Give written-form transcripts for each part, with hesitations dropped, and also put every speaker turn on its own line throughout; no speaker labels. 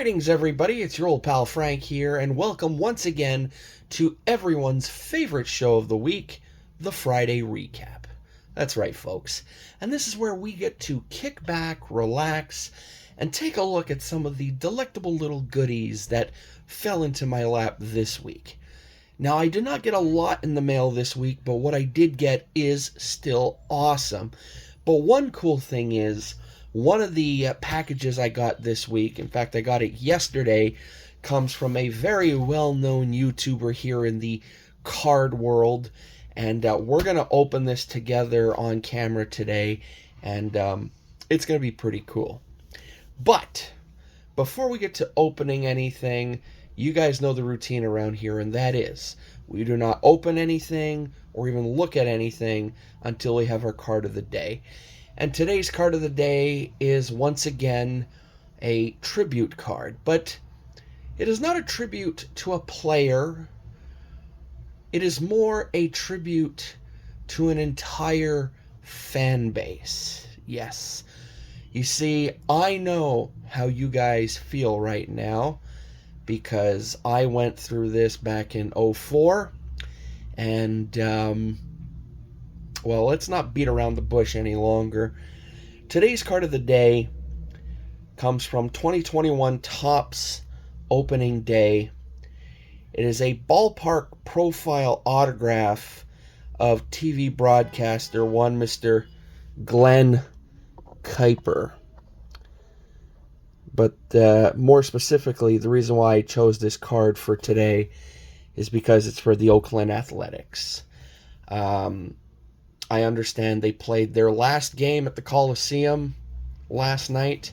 Greetings, everybody. It's your old pal Frank here, and welcome once again to everyone's favorite show of the week, the Friday Recap. That's right, folks. And this is where we get to kick back, relax, and take a look at some of the delectable little goodies that fell into my lap this week. Now, I did not get a lot in the mail this week, but what I did get is still awesome. But one cool thing is, one of the packages I got this week, in fact, I got it yesterday, comes from a very well-known YouTuber here in the card world. And we're going to open this together on camera today, and it's going to be pretty cool. But before we get to opening anything, you guys know the routine around here, and that is, we do not open anything or even look at anything until we have our card of the day. And today's card of the day is once again a tribute card, but it is not a tribute to a player. It is more a tribute to an entire fan base. Yes. You see, I know how you guys feel right now because I went through this back in 2004, and well, let's not beat around the bush any longer. Today's card of the day comes from 2021 Topps opening day. It is a ballpark profile autograph of TV broadcaster one Mr. Glenn Kuiper. But more specifically, the reason why I chose this card for today is because it's for the Oakland Athletics. I understand they played their last game at the Coliseum last night.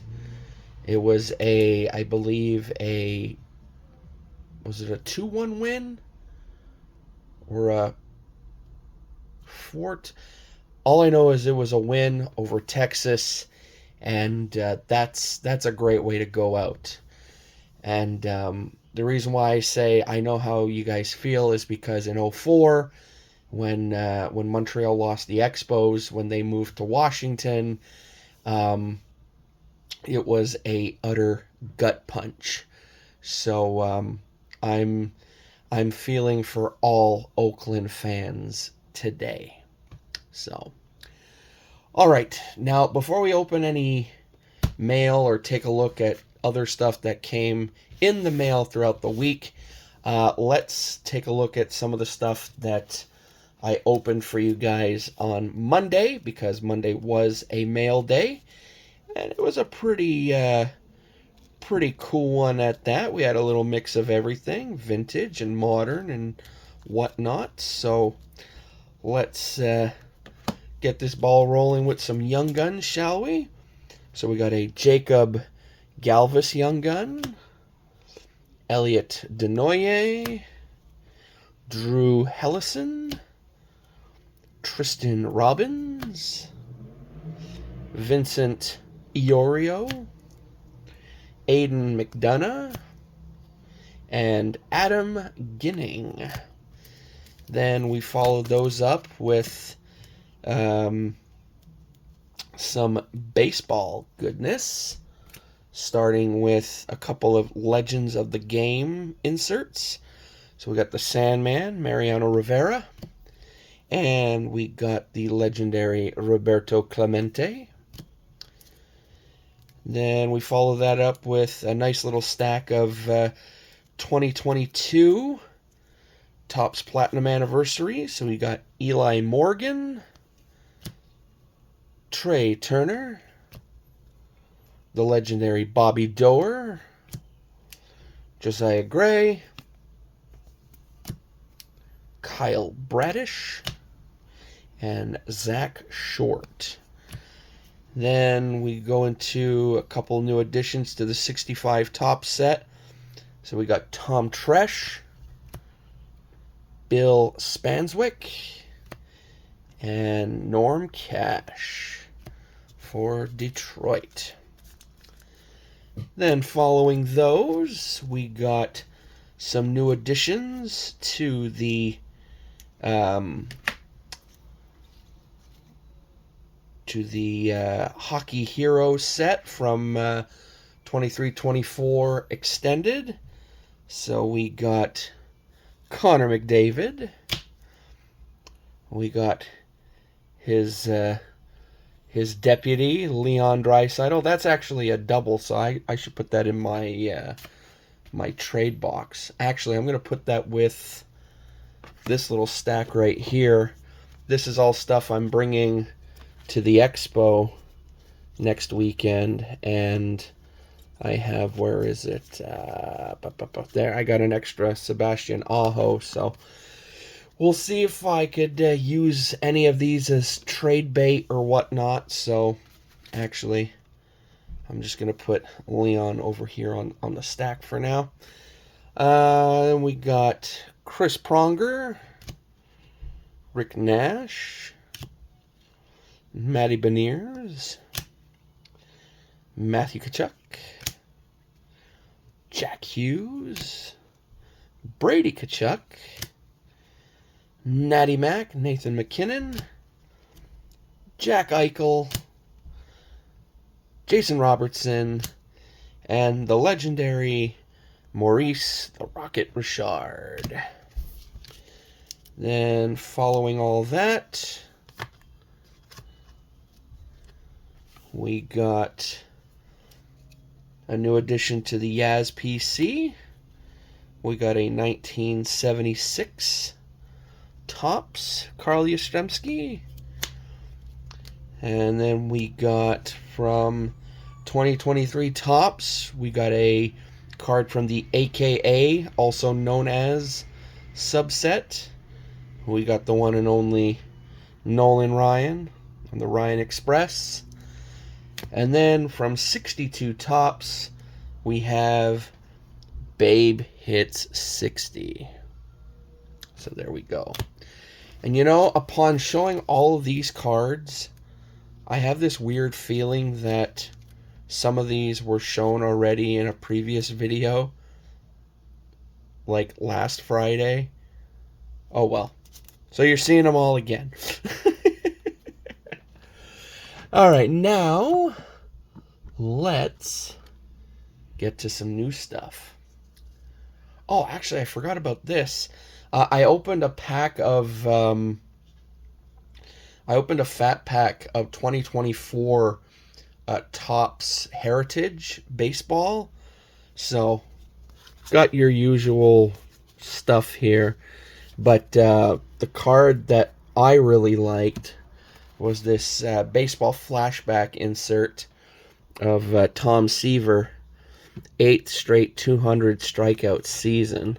It was was it a 2-1 win? Or a fort? All I know is it was a win over Texas, and that's a great way to go out. And the reason why I say I know how you guys feel is because in 2004, when Montreal lost the Expos, when they moved to Washington, it was a utter gut punch. So I'm feeling for all Oakland fans today. So, all right. Now, before we open any mail or take a look at other stuff that came in the mail throughout the week, let's take a look at some of the stuff that I opened for you guys on Monday, because Monday was a mail day, and it was a pretty cool one at that. We had a little mix of everything, vintage and modern and whatnot. So let's get this ball rolling with some Young Guns, shall we? So we got a Jacob Galvis Young Gun, Elliot Denoyer, Drew Hellison, Tristan Robbins, Vincent Iorio, Aiden McDonough, and Adam Ginning. Then we followed those up with some baseball goodness, starting with a couple of Legends of the Game inserts. So we got the Sandman, Mariano Rivera, and we got the legendary Roberto Clemente. Then we follow that up with a nice little stack of 2022 Topps Platinum Anniversary. So we got Eli Morgan, Trey Turner, the legendary Bobby Doerr, Josiah Gray, Kyle Bradish, and Zach Short. Then we go into a couple new additions to the 65 Topps set. So we got Tom Tresh, Bill Spanswick, and Norm Cash for Detroit. Then following those, we got some new additions to the Hockey Hero set from 23-24 extended. So we got Connor McDavid. We got his deputy, Leon Draisaitl. That's actually a double, so I should put that in my my trade box. Actually, I'm going to put that with this little stack right here. This is all stuff I'm bringing to the expo next weekend, and I have, where is it? There, I got an extra Sebastian Aho, so we'll see if I could use any of these as trade bait or whatnot. So, actually, I'm just going to put Leon over here on the stack for now. Then we got Chris Pronger, Rick Nash, Matty Beniers, Matthew Tkachuk, Jack Hughes, Brady Tkachuk, Natty Mac, Nathan McKinnon, Jack Eichel, Jason Robertson, and the legendary Maurice the Rocket Richard. Then following all that, we got a new addition to the Yaz PC. We got a 1976 Topps Carl Yastrzemski. And then we got from 2023 Topps, we got a card from the AKA, also known as subset. We got the one and only Nolan Ryan on the Ryan Express. And then from 62 Topps, we have Babe Hits 60. So there we go. And you know, upon showing all of these cards, I have this weird feeling that some of these were shown already in a previous video, like last Friday. Oh well. So you're seeing them all again. Alright, now let's get to some new stuff. Oh, actually, I forgot about this. I opened a pack of I opened a fat pack of 2024 Topps Heritage Baseball. So, got your usual stuff here. But the card that I really liked was this baseball flashback insert of Tom Seaver. 8th straight 200 strikeout season.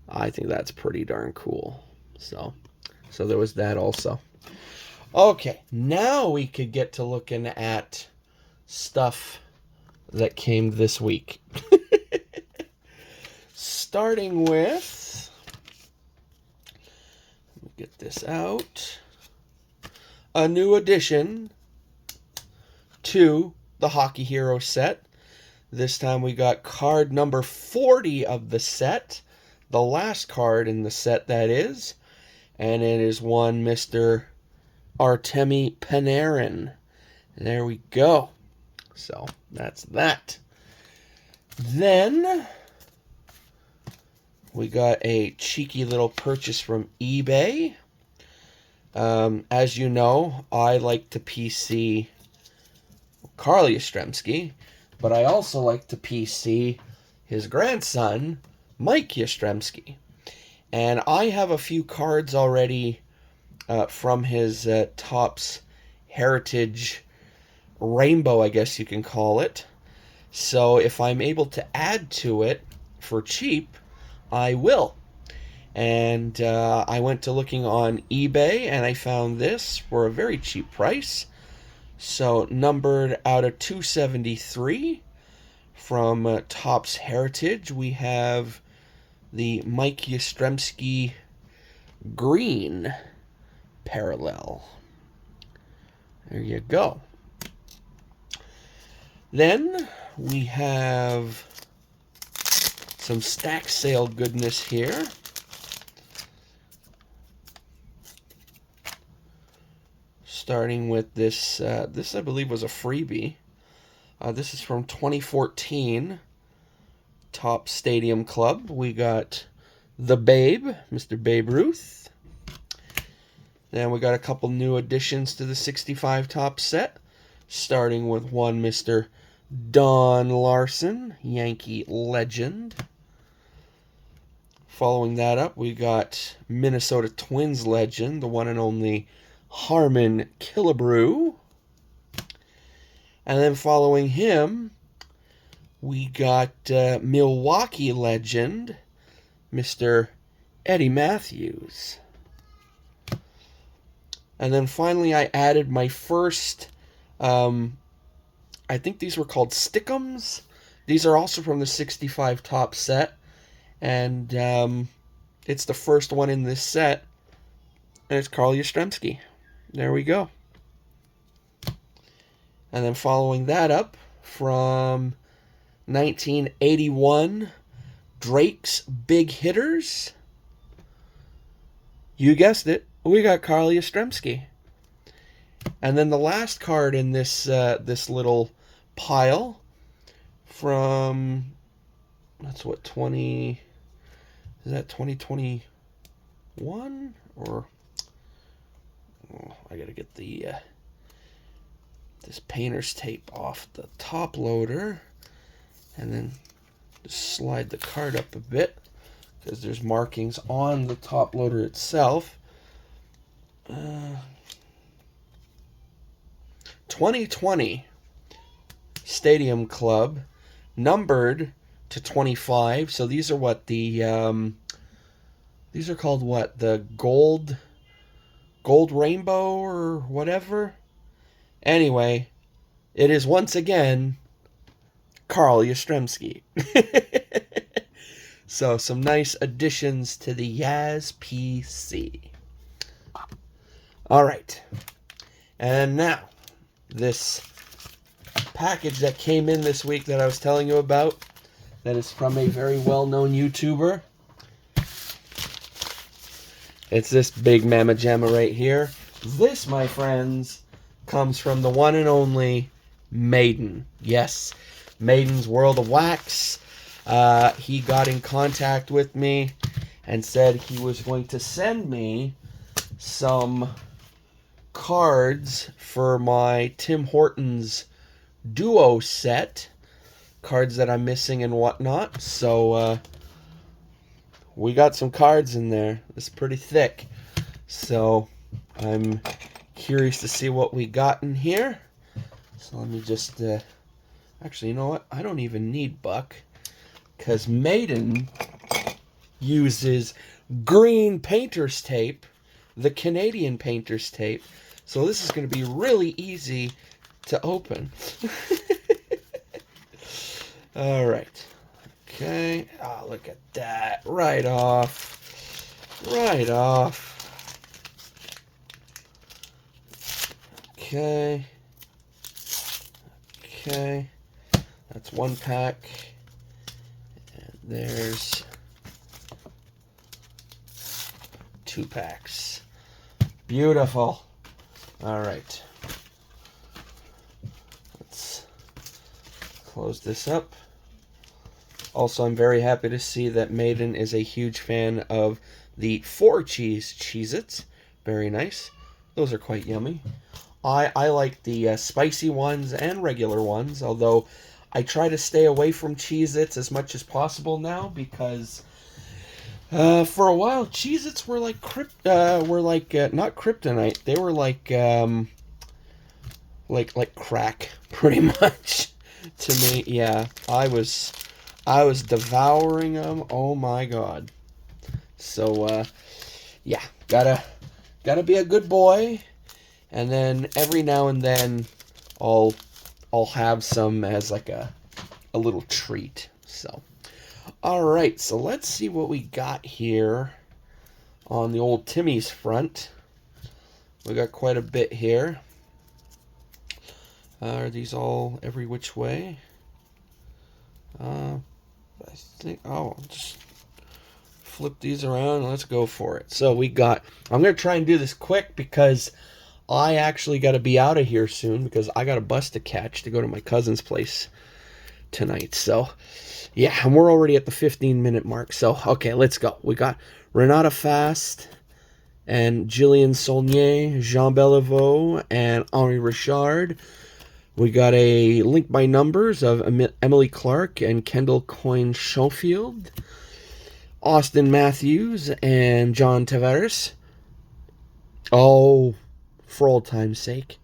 I think that's pretty darn cool. So there was that also. Okay, now we could get to looking at stuff that came this week. Starting with, let me get this out, a new addition to the Hockey Hero set. This time we got card number 40 of the set. The last card in the set, that is. And it is one Mr. Artemi Panarin. There we go. So, that's that. Then, we got a cheeky little purchase from eBay. As you know, I like to PC Carl Yastrzemski, but I also like to PC his grandson, Mike Yastrzemski. And I have a few cards already from his Topps Heritage Rainbow, I guess you can call it. So if I'm able to add to it for cheap, I will. And I went to looking on eBay, and I found this for a very cheap price. So numbered out of 273 from Topps Heritage, we have the Mike Yastrzemski green parallel. There you go. Then we have some stack sale goodness here. Starting with this, this I believe was a freebie. This is from 2014 Top Stadium Club. We got the Babe, Mr. Babe Ruth. Then we got a couple new additions to the 65 top set, starting with one Mr. Don Larson, Yankee legend. Following that up, we got Minnesota Twins legend, the one and only Harmon Killebrew. And then following him, we got Milwaukee legend, Mr. Eddie Matthews. And then finally I added my first, I think these were called Stick'ems. These are also from the 65 top set. And it's the first one in this set. And it's Carl Yastrzemski. There we go. And then following that up, from 1981, Drake's Big Hitters. You guessed it, we got Carl Yastrzemski. And then the last card in this this little pile, from, that's what, 20, is that 2021? Or, oh, I gotta get the this painter's tape off the top loader, and then just slide the card up a bit, because there's markings on the top loader itself. 2020 Stadium Club, numbered to 25. So these are what the these are called what, the gold rainbow or whatever. Anyway, it is once again Carl Yastrzemski. So some nice additions to the Yaz PC. All right, and now this package that came in this week that I was telling you about, that is from a very well-known YouTuber. It's this big mamma jamma right here. This, my friends, comes from the one and only Maiden. Yes, Maiden's World of Wax. He got in contact with me and said he was going to send me some cards for my Tim Hortons duo set, cards that I'm missing and whatnot. So we got some cards in there. It's pretty thick, so I'm curious to see what we got in here. So let me just actually, you know what, I don't even need Buck, because Maiden uses green painter's tape, the Canadian painter's tape. So this is going to be really easy to open. All right. Okay. Oh, look at that. Right off. Right off. Okay. Okay. That's one pack. And there's 2 packs. Beautiful. All right. Let's close this up. Also, I'm very happy to see that Maiden is a huge fan of the 4-cheese Cheez-Its. Very nice. Those are quite yummy. I like the spicy ones and regular ones, although I try to stay away from Cheez-Its as much as possible now, because for a while Cheez-Its were like not kryptonite. They were like crack, pretty much to me. Yeah, I was devouring them. Oh my god. So yeah, gotta be a good boy. And then every now and then I'll have some as like a little treat. So, all right, so let's see what we got here on the old Timmy's front. We got quite a bit here. Are these all every which way? I think, oh, just flip these around and let's go for it. So we got, I'm going to try and do this quick because I actually got to be out of here soon because I got a bus to catch to go to my cousin's place tonight. So, yeah, and we're already at the 15-minute mark. So, okay, let's go. We got Renata Fast and Gillian Saulnier, Jean Beliveau, and Henri Richard. We got a link by numbers of Emily Clark and Kendall Coyne Schofield, Austin Matthews and John Tavares. Oh, for old time's sake.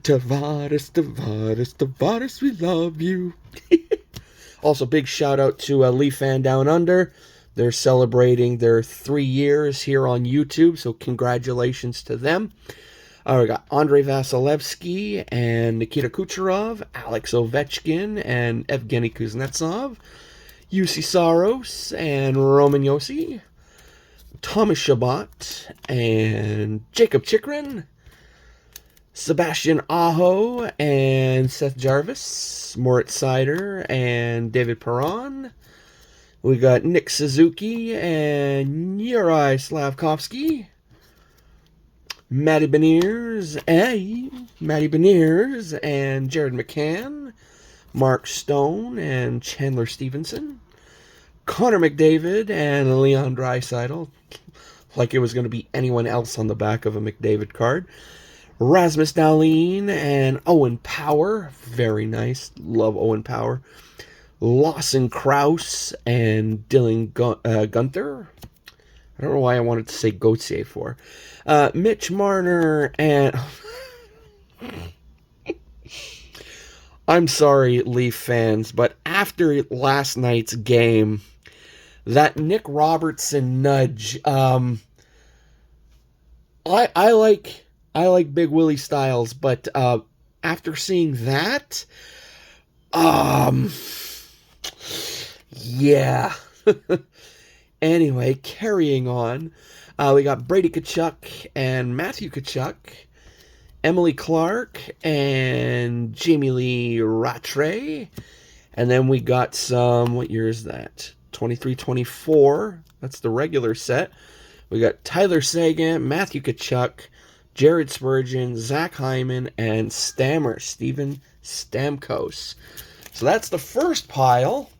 Tavares, Tavares, Tavares, we love you. Also, big shout out to Lee Fan Down Under. They're celebrating their 3 years here on YouTube, so congratulations to them. We got Andrei Vasilevsky and Nikita Kucherov, Alex Ovechkin and Evgeny Kuznetsov, UC Saros and Roman Josi, Thomas Chabot and Jacob Chikrin, Sebastian Aho and Seth Jarvis, Moritz Seider and David Perron. We got Nick Suzuki and Yuri Slavkovsky, Matty Beniers and Jared McCann, Mark Stone and Chandler Stevenson, Connor McDavid and Leon Draisaitl, like it was going to be anyone else on the back of a McDavid card, Rasmus Dahlin and Owen Power, very nice, love Owen Power, Lawson Krause and Dylan Gunther. I don't know why I wanted to say Gauthier for. Mitch Marner and... I'm sorry, Leaf fans, but after last night's game, that Nick Robertson nudge, I like Big Willie Styles, but after seeing that, yeah. Anyway, carrying on, we got Brady Tkachuk and Matthew Tkachuk, Emily Clark and Jamie Lee Rattray, and then we got some, what year is that? 23-24, that's the regular set. We got Tyler Seguin, Matthew Tkachuk, Jared Spurgeon, Zach Hyman, and Steven Stamkos. So that's the first pile.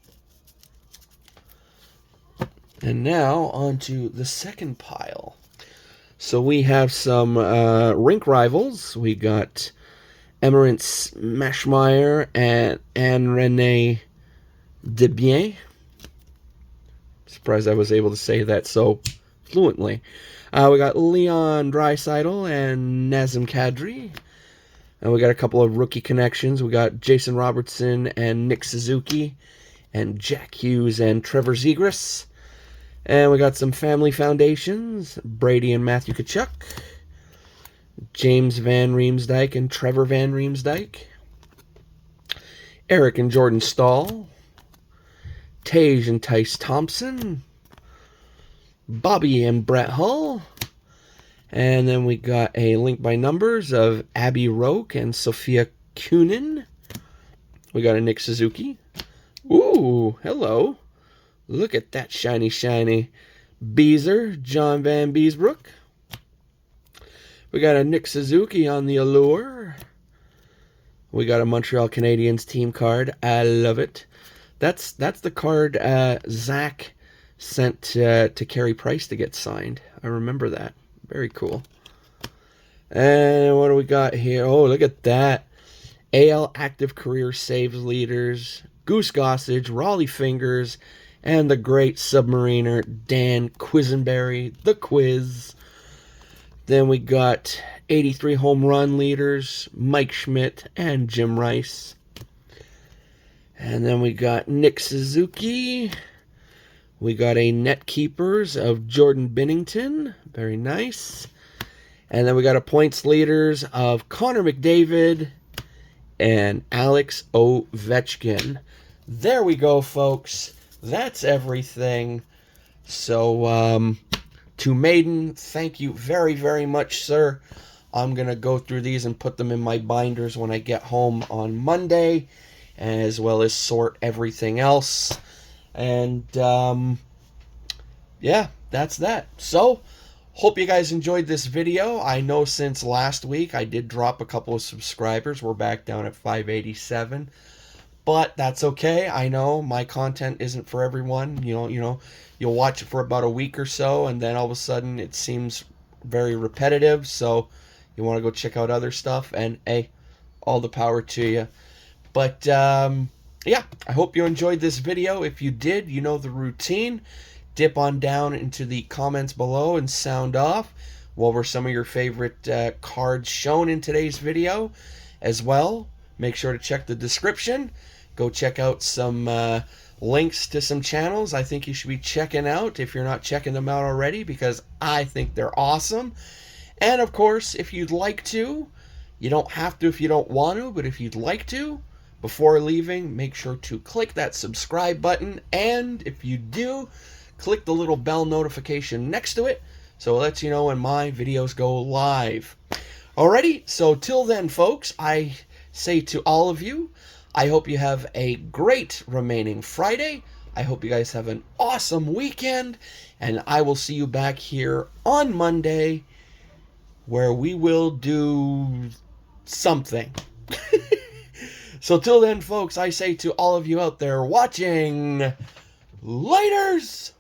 And now on to the second pile. So we have some rink rivals. We got Emerence Mashmeyer and Anne-Renee Debien. Surprised I was able to say that so fluently. We got Leon Draisaitl and Nazem Kadri. And we got a couple of rookie connections. We got Jason Robertson and Nick Suzuki, and Jack Hughes and Trevor Zegras. And we got some family foundations, Brady and Matthew Tkachuk, James Van Riemsdyk and Trevor Van Riemsdyk, Eric and Jordan Stahl, Tage and Tice Thompson, Bobby and Brett Hull, and then we got a link by numbers of Abby Roque and Sophia Kunin. We got a Nick Suzuki. Ooh, hello. Look at that shiny. Beezer, John Van Beesbrook. We got a Nick Suzuki on the Allure. We got a Montreal Canadiens team card. I love it. That's the card Zach sent to Carey Price to get signed. I remember that. Very cool. And what do we got here? Oh, look at that. AL active career saves leaders. Goose Gossage, Raleigh Fingers, and the great submariner Dan Quisenberry, the Quiz. Then we got 83 home run leaders, Mike Schmidt and Jim Rice. And then we got Nick Suzuki. We got a net keepers of Jordan Binnington. Very nice. And then we got a points leaders of Connor McDavid and Alex Ovechkin. There we go, folks. That's everything. So, to Maiden, thank you very, very much, sir. I'm going to go through these and put them in my binders when I get home on Monday, as well as sort everything else. And, yeah, that's that. So, Hope you guys enjoyed this video. I know since last week I did drop a couple of subscribers. We're back down at 587. But that's okay. I know my content isn't for everyone. You'll watch it for about a week or so, and then all of a sudden it seems very repetitive. So you want to go check out other stuff, and hey, all the power to you. But yeah, I hope you enjoyed this video. If you did, you know the routine. Dip on down into the comments below and sound off. What were some of your favorite cards shown in today's video? As well, make sure to check the description. Go check out some links to some channels I think you should be checking out if you're not checking them out already, because I think they're awesome. And of course, if you'd like to, you don't have to if you don't want to, but if you'd like to, before leaving, make sure to click that subscribe button. And if you do, click the little bell notification next to it so it lets you know when my videos go live. Alrighty, so till then, folks, I say to all of you, I hope you have a great remaining Friday. I hope you guys have an awesome weekend, and I will see you back here on Monday where we will do something. So till then, folks, I say to all of you out there watching, laters!